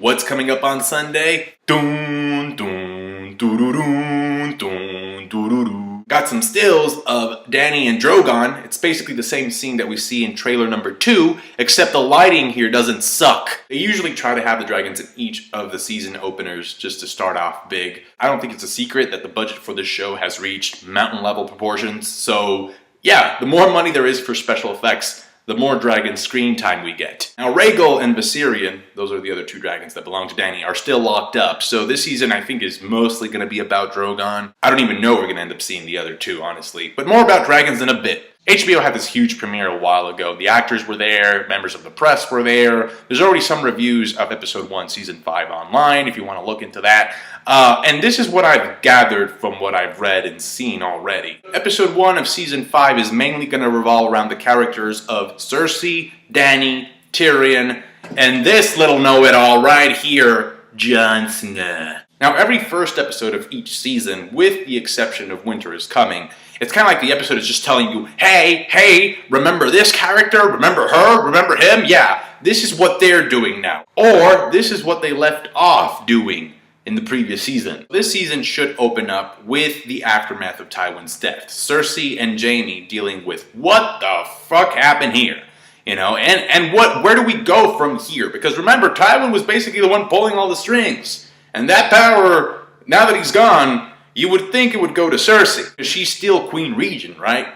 What's coming up on Sunday? Dun, dun, doo-doo-doo, dun, doo-doo-doo. Got some stills of Dany and Drogon. It's basically the same scene that we see in trailer number 2, except the lighting here doesn't suck. They usually try to have the dragons in each of the season openers just to start off big. I don't think it's a secret that the budget for this show has reached mountain level proportions. So yeah, the more money there is for special effects, the more dragon screen time we get. Now, Rhaegal and Viserion, those are the other two dragons that belong to Dany, are still locked up. So this season, I think, is mostly going to be about Drogon. I don't even know we're going to end up seeing the other two, honestly. But more about dragons in a bit. HBO had this huge premiere a while ago. The actors were there, members of the press were there. There's already some reviews of episode 1, season 5 online, if you want to look into that. And this is what I've gathered from what I've read and seen already. Episode 1 of season 5 is mainly going to revolve around the characters of Cersei, Dany, Tyrion, and this little know-it-all right here, Jon Snow. Now, every first episode of each season, with the exception of Winter is Coming, it's kind of like the episode is just telling you, hey, remember this character? Remember her? Remember him? Yeah, this is what they're doing now. Or, this is what they left off doing in the previous season. This season should open up with the aftermath of Tywin's death. Cersei and Jaime dealing with what the fuck happened here? You know, and where do we go from here? Because remember, Tywin was basically the one pulling all the strings. And that power, now that he's gone, you would think it would go to Cersei. Because she's still Queen Regent, right?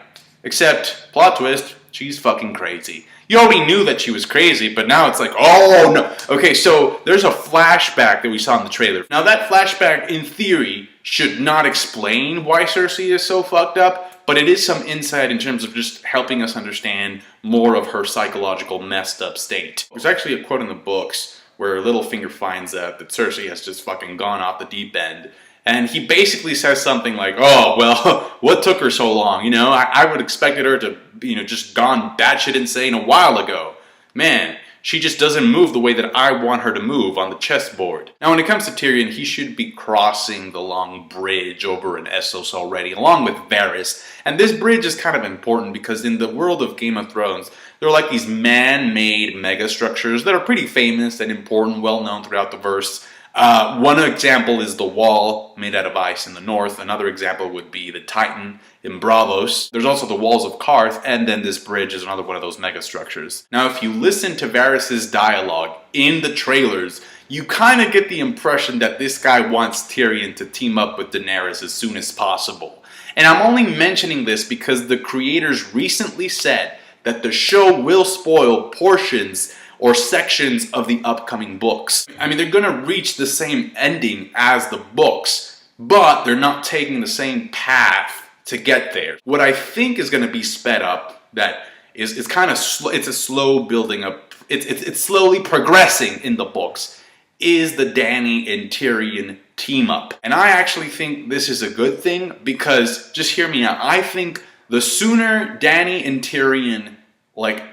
Except, plot twist, she's fucking crazy. You already knew that she was crazy, but now it's like, oh no. Okay, so there's a flashback that we saw in the trailer. Now that flashback, in theory, should not explain why Cersei is so fucked up, but it is some insight in terms of just helping us understand more of her psychological messed up state. There's actually a quote in the books where Littlefinger finds out that Cersei has just fucking gone off the deep end. And he basically says something like, oh, well, what took her so long? You know, I would expected her to, just gone batshit insane a while ago. Man, she just doesn't move the way that I want her to move on the chessboard. Now, when it comes to Tyrion, he should be crossing the long bridge over in Essos already, along with Varys. And this bridge is kind of important because in the world of Game of Thrones, there are like these man-made megastructures that are pretty famous and important, well-known throughout the verse. One example is the wall made out of ice in the north. Another example would be the Titan in Braavos. There's also the walls of Qarth, and then this bridge is another one of those megastructures. Now, if you listen to Varys' dialogue in the trailers, you kind of get the impression that this guy wants Tyrion to team up with Daenerys as soon as possible. And I'm only mentioning this because the creators recently said that the show will spoil portions or sections of the upcoming books. I mean, they're gonna reach the same ending as the books, but they're not taking the same path to get there. What I think is gonna be sped up, that is kind of it's a slow building up, it's slowly progressing in the books, is the Dany and Tyrion team up. And I actually think this is a good thing because, just hear me out, I think the sooner Dany and Tyrion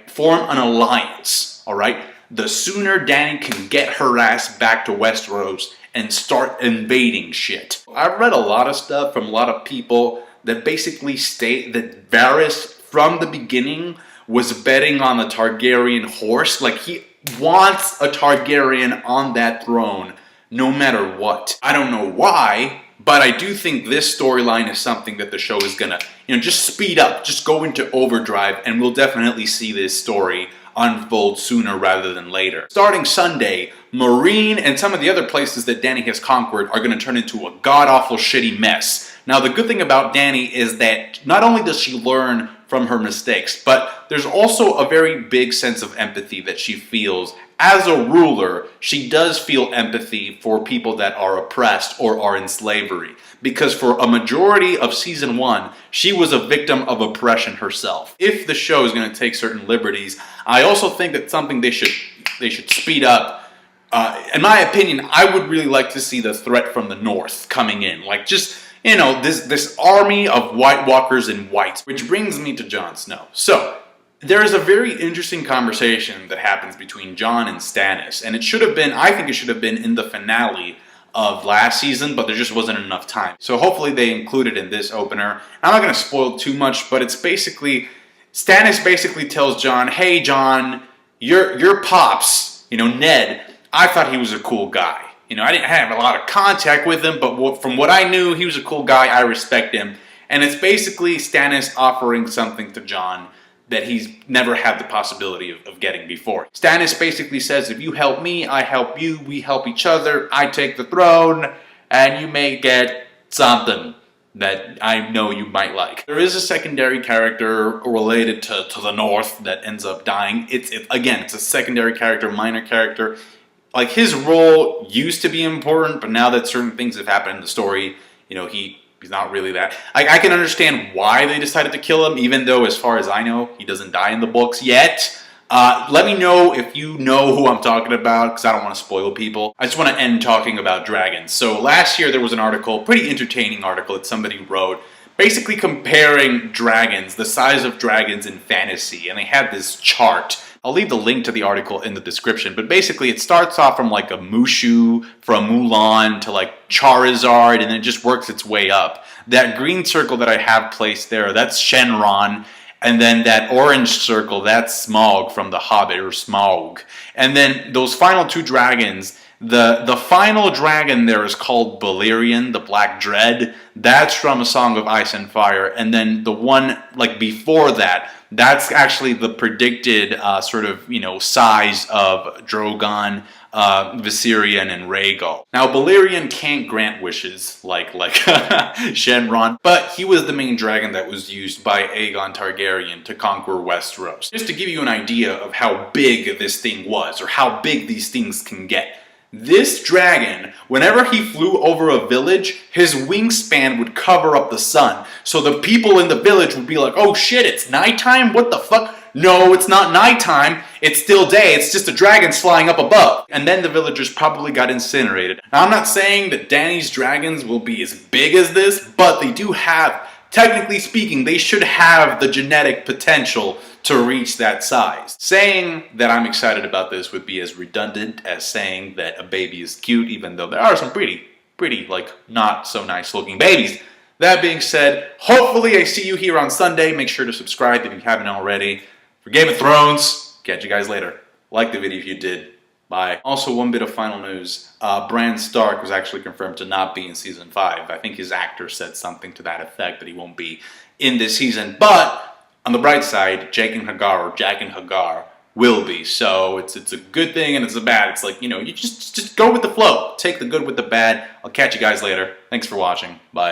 form an alliance, alright? The sooner Dany can get her ass back to Westeros and start invading shit. I've read a lot of stuff from a lot of people that basically state that Varys, from the beginning, was betting on the Targaryen horse. Like, he wants a Targaryen on that throne, no matter what. I don't know why, but I do think this storyline is something that the show is gonna, just speed up, just go into overdrive, and we'll definitely see this story unfold sooner rather than later. Starting Sunday, Meereen and some of the other places that Dany has conquered are going to turn into a god-awful shitty mess. Now, the good thing about Dany is that not only does she learn from her mistakes, but there's also a very big sense of empathy that she feels. As a ruler, she does feel empathy for people that are oppressed or are in slavery. Because for a majority of season 1, she was a victim of oppression herself. If the show is going to take certain liberties, I also think that's something they should speed up. In my opinion, I would really like to see the threat from the north coming in. Like, just, this army of White Walkers in white. Which brings me to Jon Snow. So, there is a very interesting conversation that happens between Jon and Stannis. And I think it should have been in the finale of last season, but there just wasn't enough time. So hopefully they include it in this opener. I'm not going to spoil too much, but it's basically, Stannis basically tells Jon, hey Jon, your pops, Ned, I thought he was a cool guy. You know, I didn't have a lot of contact with him, but from what I knew, he was a cool guy. I respect him. And it's basically Stannis offering something to Jon that he's never had the possibility of getting before. Stannis basically says, if you help me, I help you, we help each other, I take the throne, and you may get something that I know you might like. There is a secondary character related to the North that ends up dying. Again, it's a secondary character, minor character. Like, his role used to be important, but now that certain things have happened in the story, you know, he's not really that. I can understand why they decided to kill him, even though, as far as I know, he doesn't die in the books yet. Let me know if you know who I'm talking about, because I don't want to spoil people. I just want to end talking about dragons. So last year there was an article, pretty entertaining article that somebody wrote, basically comparing dragons, the size of dragons in fantasy, and they had this chart. I'll leave the link to the article in the description, but basically it starts off from like a Mushu, from Mulan to like Charizard, and then it just works its way up. That green circle that I have placed there, that's Shenron, and then that orange circle, that's Smaug from The Hobbit, or Smaug. And then those final two dragons, the final dragon there is called Balerion, the Black Dread. That's from A Song of Ice and Fire. And then the one like before that, that's actually the predicted sort of, you know, size of Drogon, Viserion, and Rhaegal. Now, Balerion can't grant wishes like Shenron, but he was the main dragon that was used by Aegon Targaryen to conquer Westeros. Just to give you an idea of how big this thing was, or how big these things can get. This dragon, whenever he flew over a village, his wingspan would cover up the sun. So the people in the village would be like, oh shit, it's nighttime? What the fuck? No, it's not nighttime. It's still day. It's just the dragons flying up above. And then the villagers probably got incinerated. Now, I'm not saying that Dany's dragons will be as big as this, but they do have, technically speaking, they should have the genetic potential to reach that size. Saying that I'm excited about this would be as redundant as saying that a baby is cute, even though there are some pretty, like, not so nice looking babies. That being said, hopefully I see you here on Sunday. Make sure to subscribe if you haven't already. For Game of Thrones, catch you guys later. Like the video if you did. Bye. Also, one bit of final news. Bran Stark was actually confirmed to not be in Season 5. I think his actor said something to that effect, that he won't be in this season. But on the bright side, Jack and Hagar will be. So it's a good thing and it's a bad. It's like, you know, you just go with the flow. Take the good with the bad. I'll catch you guys later. Thanks for watching. Bye.